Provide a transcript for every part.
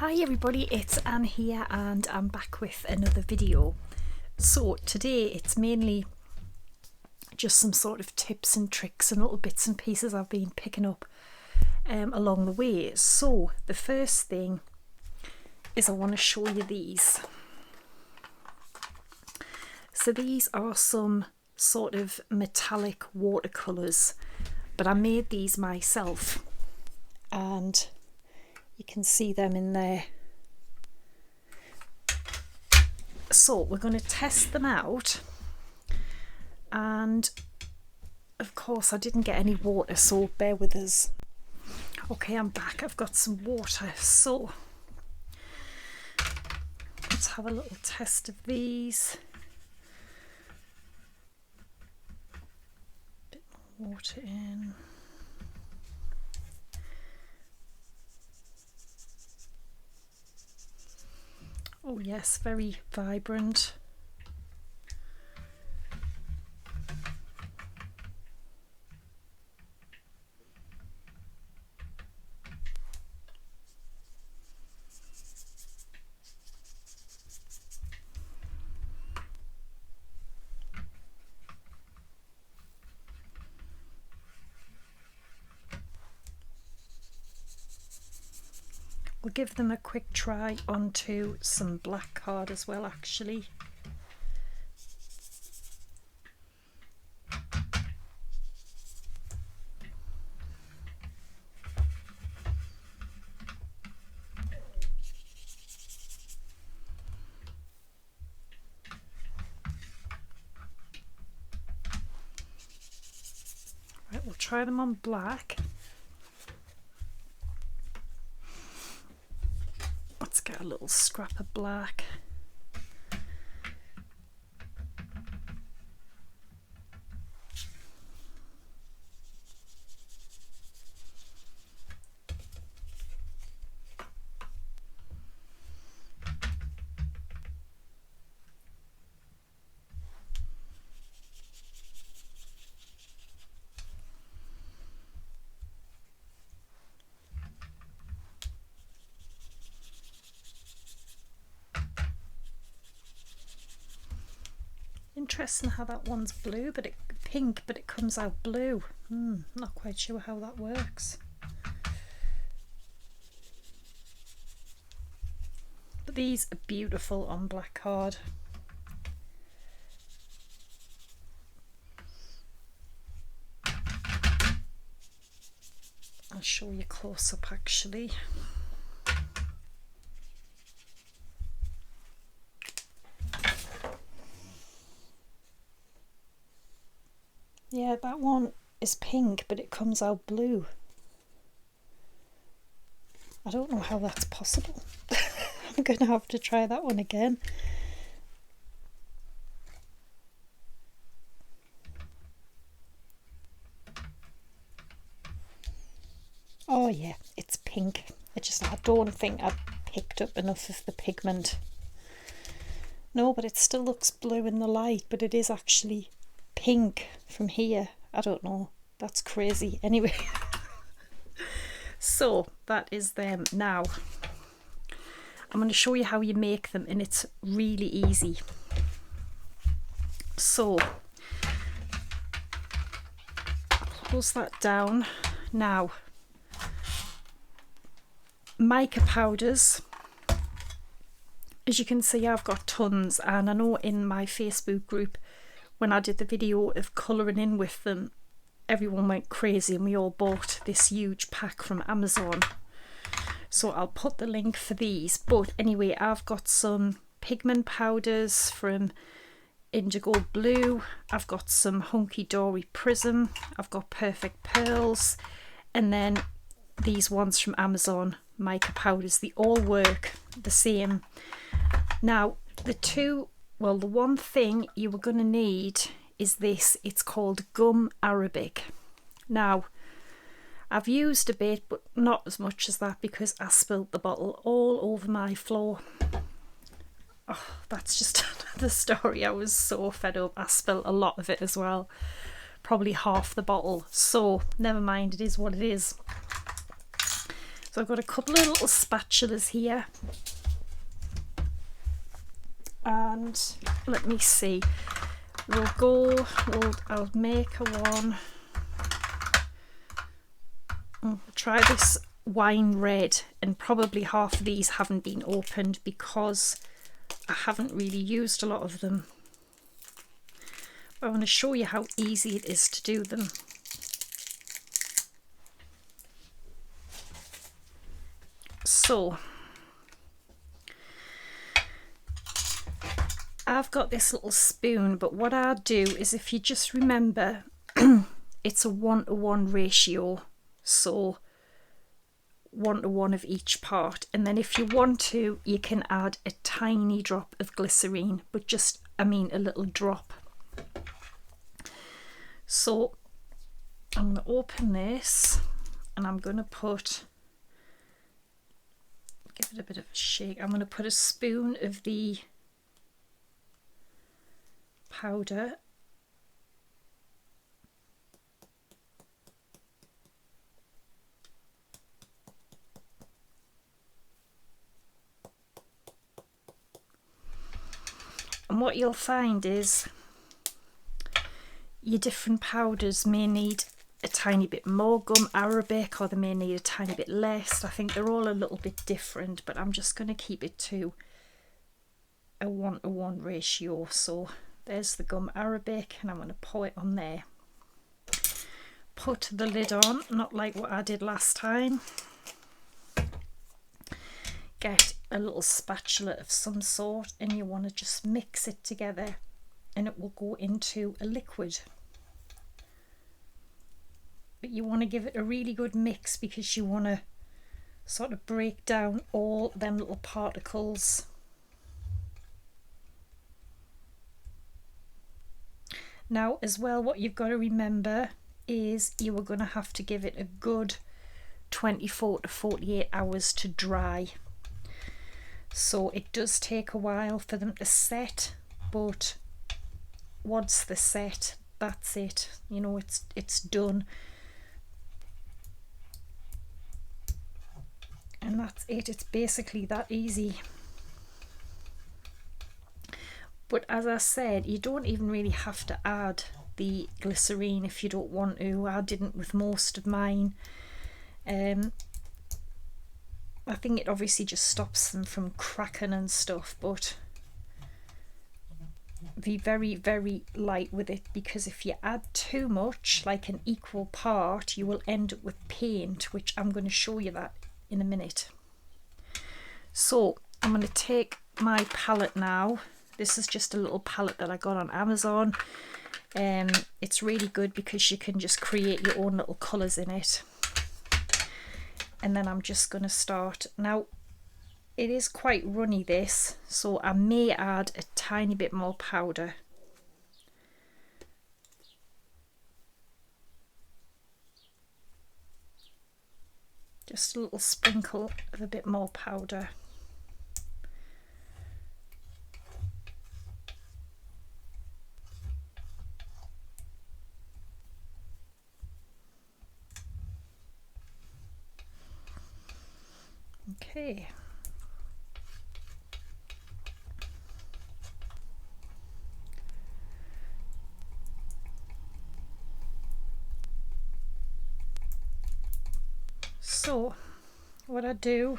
Hi everybody, it's Anne here and I'm back with another video. So today it's mainly just some sort of tips and tricks and little bits and pieces I've been picking up along the way. So the first thing is I want to show you these. So these are some sort of metallic watercolors, but I made these myself and you can see them in there. So we're going to test them out, and of course I didn't get any water, so bear with us. Okay, I'm back. I've got some water, so let's have a little test of these. Bit more water in. Oh yes, very vibrant. We'll give them a quick try onto some black card as well, actually. Right, we'll try them on black. Let's get a little scrap of black. Interesting how that one's blue, but pink, but it comes out blue. Not quite sure how that works. But these are beautiful on black card. I'll show you close up actually. Yeah, that one is pink, but it comes out blue. I don't know how that's possible. I'm going to have to try that one again. Oh yeah, it's pink. I don't think I picked up enough of the pigment. No, but it still looks blue in the light, but it is actually pink from here. I don't know, that's crazy. Anyway, so that is them. Now I'm going to show you how you make them, and it's really easy. So close that down. Now mica powders, as you can see I've got tons, and I know in my Facebook group when I did the video of colouring in with them, everyone went crazy and we all bought this huge pack from Amazon. So I'll put the link for these. But anyway, I've got some pigment powders from Indigo Blue. I've got some Hunky Dory Prism. I've got Perfect Pearls. And then these ones from Amazon, mica powders. They all work the same. Now, the one thing you were going to need is this. It's called gum arabic. Now, I've used a bit, but not as much as that because I spilled the bottle all over my floor. Oh, that's just another story. I was so fed up. I spilled a lot of it as well. Probably half the bottle. So, never mind. It is what it is. So So I've got a couple of little spatulas here, and let me see, I'll make a one. I'll try this wine red, and probably half of these haven't been opened because I haven't really used a lot of them. But I want to show you how easy it is to do them. So I've got this little spoon, but what I do is, if you just remember, it's a 1:1 ratio, so 1:1 of each part, and then if you want to, you can add a tiny drop of glycerine, but just, I mean, a little drop. So I'm going to open this, and I'm going to give it a bit of a shake. I'm going to put a spoon of the powder and what you'll find is your different powders may need a tiny bit more gum arabic, or they may need a tiny bit less. I think they're all a little bit different, but I'm just going to keep it to a 1:1 ratio. So there's the gum arabic, and I'm going to pour it on there. Put the lid on, not like what I did last time. Get a little spatula of some sort, and you want to just mix it together, and it will go into a liquid. But you want to give it a really good mix, because you want to sort of break down all them little particles. Now as well, what you've got to remember is you are going to have to give it a good 24 to 48 hours to dry. So it does take a while for them to set, but once they're set, that's it. You know, it's done. And that's it. It's basically that easy. But as I said, you don't even really have to add the glycerine if you don't want to. I didn't with most of mine. I think it obviously just stops them from cracking and stuff, but be very, very light with it, because if you add too much, like an equal part, you will end up with paint, which I'm going to show you that in a minute. So I'm going to take my palette now. This is just a little palette that I got on Amazon. It's really good because you can just create your own little colours in it. And then I'm just going to start. Now it is quite runny, this, so I may add a tiny bit more powder. Just a little sprinkle of a bit more powder. Okay. So what I do,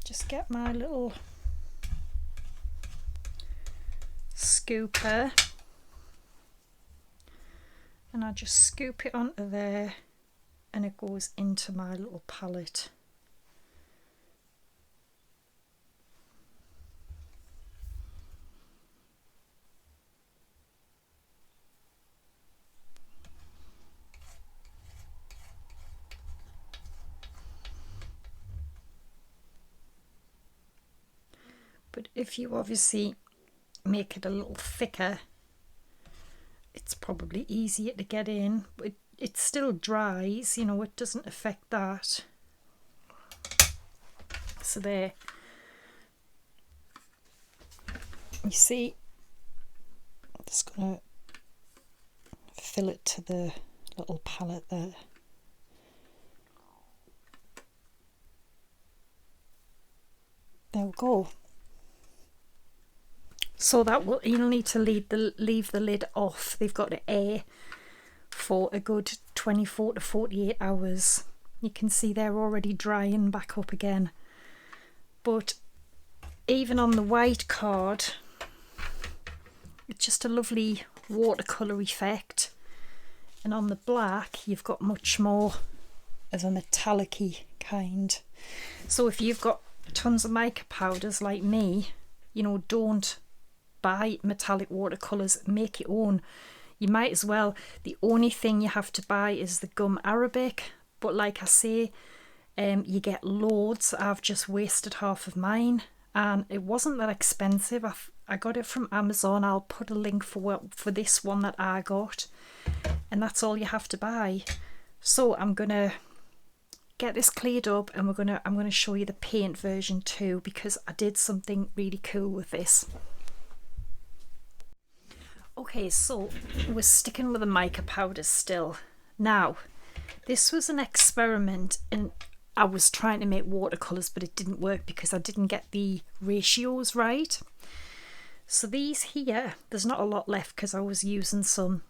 just get my little scooper, and I just scoop it onto there, and it goes into my little palette. But if you obviously make it a little thicker, it's probably easier to get in, but it still dries, you know, it doesn't affect that. So there, you see, I'm just going to fill it to the little palette there. There we go. So that will, you'll need to leave the lid off. They've got to air for a good 24 to 48 hours. You can see they're already drying back up again. But even on the white card, it's just a lovely watercolour effect. And on the black, you've got much more of a metallic-y kind. So if you've got tons of mica powders like me, you know, don't buy metallic watercolours, make your own. You might as well. The only thing you have to buy is the gum arabic, but like I say, you get loads. I've just wasted half of mine, and it wasn't that expensive. I got it from Amazon. I'll put a link for this one that I got, and that's all you have to buy. So I'm gonna get this cleared up, and I'm gonna show you the paint version too, because I did something really cool with this. Okay, so we're sticking with the mica powders still. Now, this was an experiment, and I was trying to make watercolours, but it didn't work because I didn't get the ratios right. So these here, there's not a lot left because I was using some.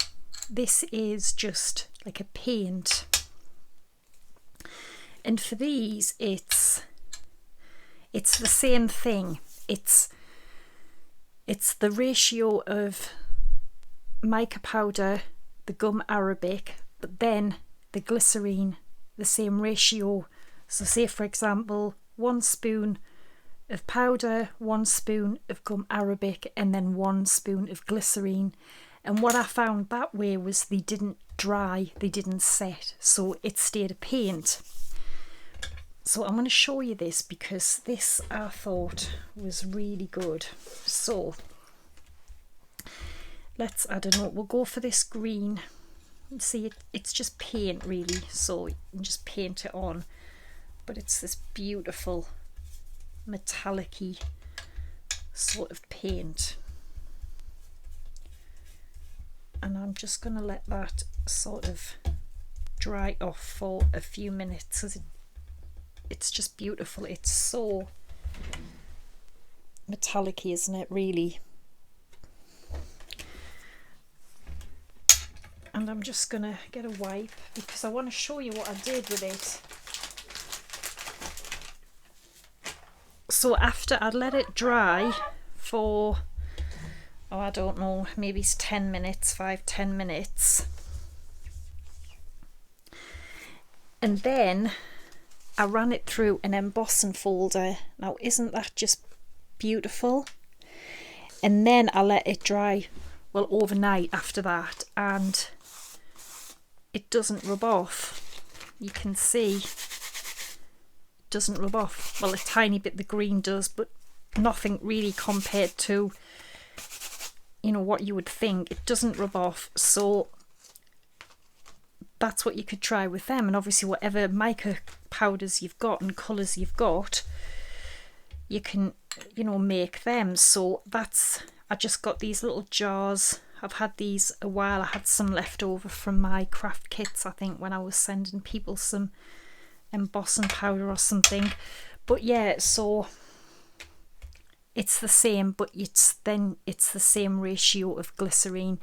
This is just like a paint. And for these, it's the same thing. It's the ratio of mica powder, the gum arabic, but then the glycerine, the same ratio. So say for example, 1 spoon of powder, 1 spoon of gum arabic, and then 1 spoon of glycerine. And what I found that way was they didn't dry, they didn't set, so it stayed a paint. So I'm going to show you this because this I thought was really good. So I don't know, we'll go for this green. See, it's just paint really, so you can just paint it on. But it's this beautiful metallic-y sort of paint. And I'm just going to let that sort of dry off for a few minutes, because it's just beautiful. It's so metallic-y, isn't it, really? And I'm just going to get a wipe because I want to show you what I did with it. So after I'd let it dry for, oh, I don't know, maybe it's 10 minutes, 5-10 minutes. And then I ran it through an embossing folder. Now, isn't that just beautiful? And then I let it dry, well, overnight after that, and it doesn't rub off. You can see it doesn't rub off. Well, a tiny bit the green does, but nothing really compared to, you know, what you would think. It doesn't rub off. So that's what you could try with them. And obviously whatever mica powders you've got and colours you've got, you can, you know, make them. So that's, I just got these little jars. I've had these a while. I had some left over from my craft kits, I think, when I was sending people some embossing powder or something. But yeah, so it's the same, but it's the same ratio of glycerine,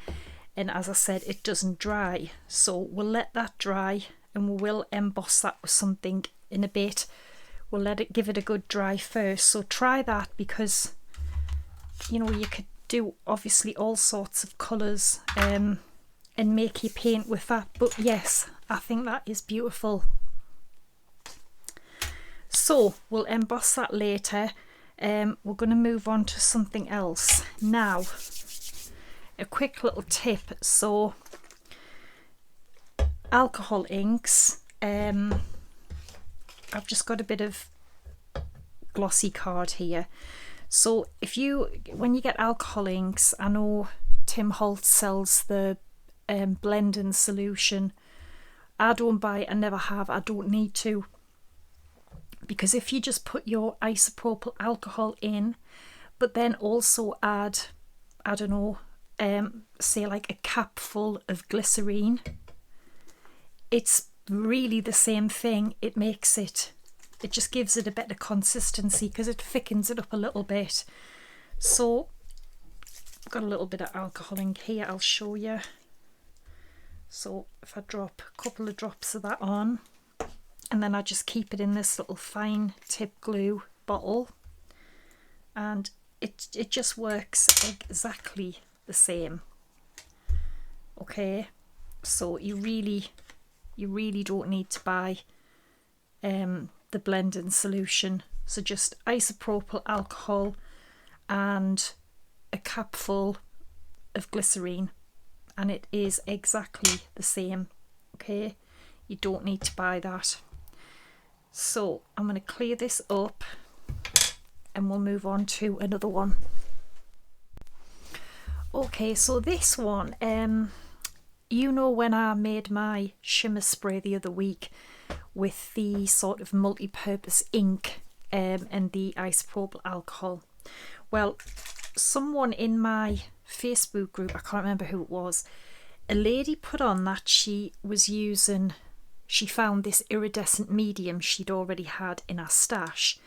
and as I said, it doesn't dry. So we'll let that dry, and we will emboss that with something in a bit. We'll let it give it a good dry first. So try that, because you know, you could do obviously all sorts of colours and make your paint with that. But yes, I think that is beautiful. So we'll emboss that later. We're going to move on to something else now. A quick little tip. So alcohol inks, I've just got a bit of glossy card here. So when you get alcohol inks, I know Tim HOLTZ sells the blending solution. I don't buy it, I never have, I don't need to. Because if you just put your isopropyl alcohol in, but then also add, I don't know, say like a cap full of glycerine, it's really the same thing. It makes it it just gives it a better consistency because it thickens it up a little bit. So I've got a little bit of alcohol ink here, I'll show you. So if I drop a couple of drops of that on, and then I just keep it in this little fine tip glue bottle, and it just works exactly the same. Okay, so you really don't need to buy the blending solution. So just isopropyl alcohol and a capful of glycerine, and it is exactly the same. Okay, you don't need to buy that. So I'm going to clear this up and we'll move on to another one. Okay, so this one, you know, when I made my shimmer spray the other week with the sort of multi-purpose ink and the isopropyl alcohol, well, someone in my Facebook group, I can't remember who it was, a lady put on that she found this iridescent medium she'd already had in her stash.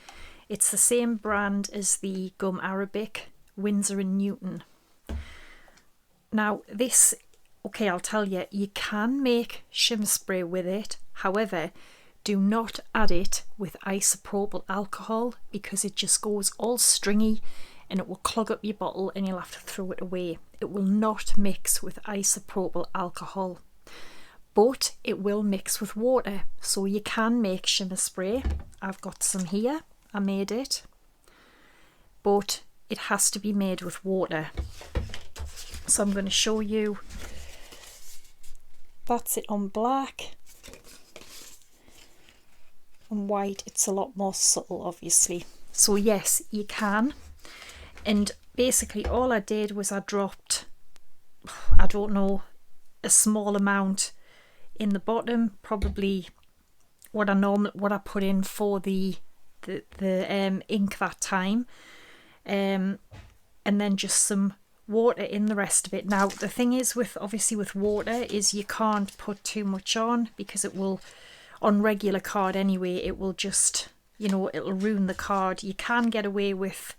It's the same brand as the Gum Arabic, Winsor & Newton. Now this, okay, I'll tell you, you can make shimmer spray with it. However, do not add it with isopropyl alcohol because it just goes all stringy and it will clog up your bottle and you'll have to throw it away. It will not mix with isopropyl alcohol, but it will mix with water. So you can make shimmer spray. I've got some here. I made it, but it has to be made with water. So I'm going to show you. That's it on black. On white it's a lot more subtle, obviously. So yes, you can. And basically all I did was I dropped, I don't know, a small amount in the bottom, probably what I put in for the ink that time, and then just some water in the rest of it. Now the thing is with water is you can't put too much on because it will, on regular card anyway, it will just, you know, it'll ruin the card. You can get away with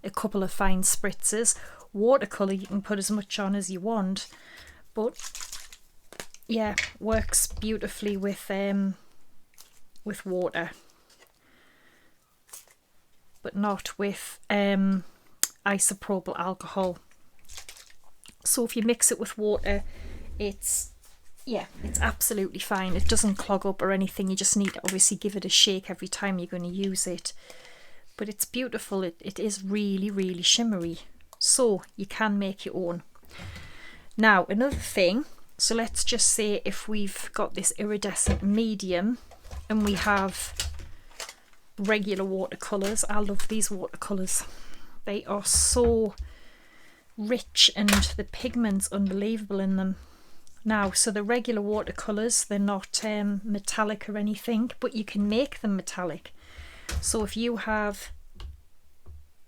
a couple of fine spritzes. Watercolor you can put as much on as you want, but yeah, works beautifully with water, but not with isopropyl alcohol. So if you mix it with water, it's absolutely fine. It doesn't clog up or anything. You just need to obviously give it a shake every time you're going to use it. But it's beautiful. It is really, really shimmery. So you can make your own. Now another thing, so let's just say if we've got this iridescent medium and we have regular watercolours. I love these watercolours. They are so rich and the pigment's unbelievable in them. Now, so the regular watercolours, they're not metallic or anything, but you can make them metallic. So if you have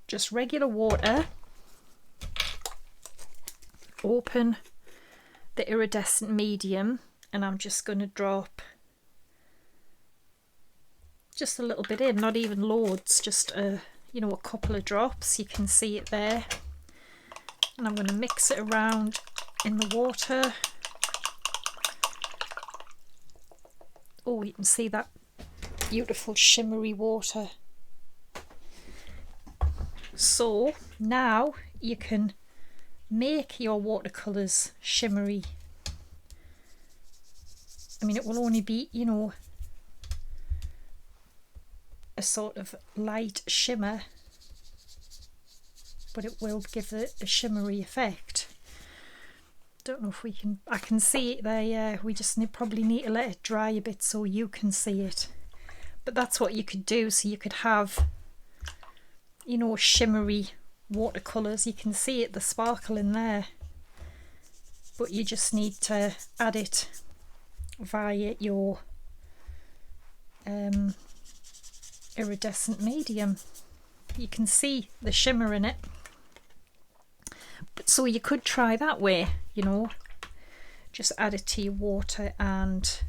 just regular water, open the iridescent medium, and I'm just going to drop just a little bit in, not even loads, just a couple of drops. You can see it there. And I'm going to mix it around in the water. Oh, you can see that beautiful shimmery water. So now you can make your watercolours shimmery. I mean, it will only be, a sort of light shimmer, but it will give it a shimmery effect. Don't know if we can, I can see it there, yeah. We just probably need to let it dry a bit so you can see it. But that's what you could do. So you could have, shimmery watercolours. You can see it, the sparkle in there. But you just need to add it via your iridescent medium. You can see the shimmer in it. But so you could try that way, just add it to your water and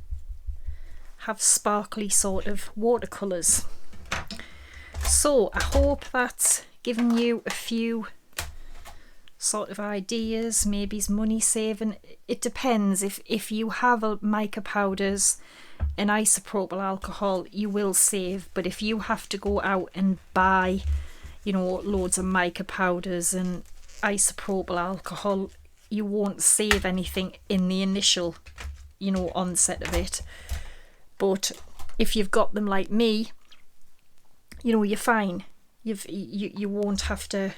have sparkly sort of watercolours. So I hope that's given you a few sort of ideas, maybe money saving. It depends. If you have a mica powders and isopropyl alcohol, you will save. But if you have to go out and buy, you know, loads of mica powders and isopropyl alcohol, you won't save anything in the initial, you know, onset of it. But if you've got them like me, you know, you're fine. You won't have to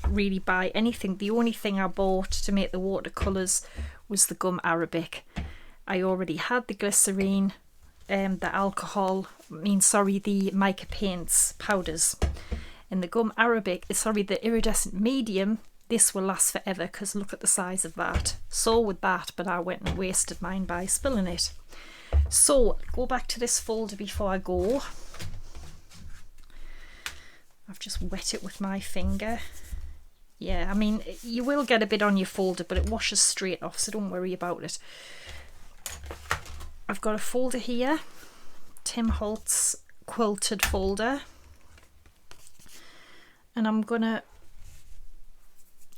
really buy anything. The only thing I bought to make the watercolors was the gum arabic. I already had the glycerine, the alcohol, the mica paints powders, and the gum arabic, the iridescent medium. This will last forever because look at the size of that. So would that, but I went and wasted mine by spilling it. So go back to this folder before I go. I've just wet it with my finger. Yeah, I mean, you will get a bit on your folder, but it washes straight off, so don't worry about it. I've got a folder here, Tim Holtz quilted folder. And I'm gonna,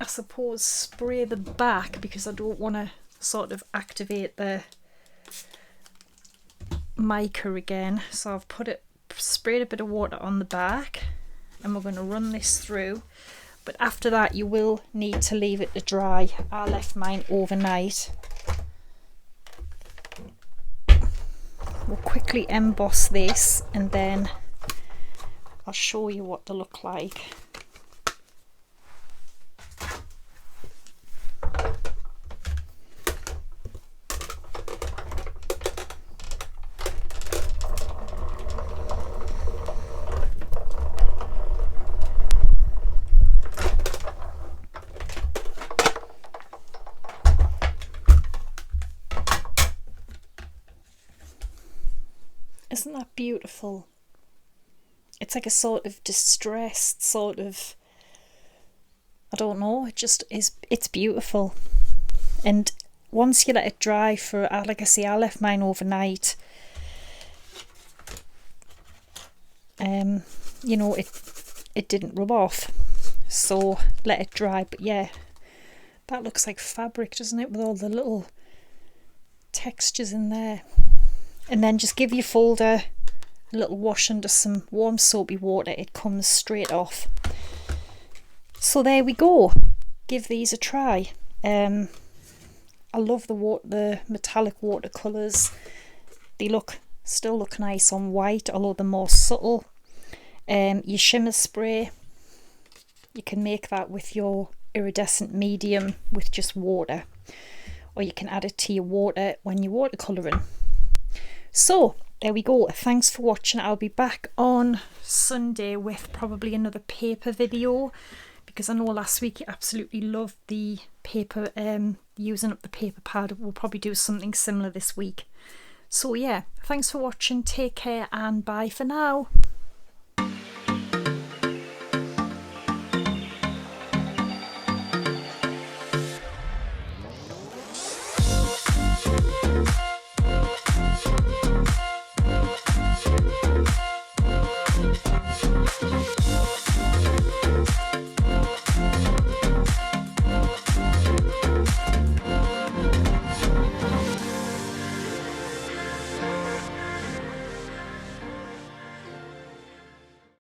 I suppose, spray the back because I don't want to sort of activate the mica again. So I've sprayed a bit of water on the back, and we're going to run this through. But after that you will need to leave it to dry. I left mine overnight. We'll quickly emboss this and then I'll show you what they look like. Isn't that beautiful? It's like a sort of distressed sort of, I don't know, it just is, it's beautiful. And once you let it dry for, like I say, I left mine overnight. You know, it didn't rub off, so let it dry. But yeah, that looks like fabric, doesn't it, with all the little textures in there. And then just give your folder a little wash under some warm soapy water, it comes straight off. So there we go, give these a try. I love the metallic watercolours. They still look nice on white, although they're more subtle. Your shimmer spray, you can make that with your iridescent medium with just water, or you can add it to your water when you're watercolouring. So there we go, thanks for watching. I'll be back on Sunday with probably another paper video, because I know last week you absolutely loved the paper, using up the paper pad. We'll probably do something similar this week. So yeah, thanks for watching, take care and bye for now.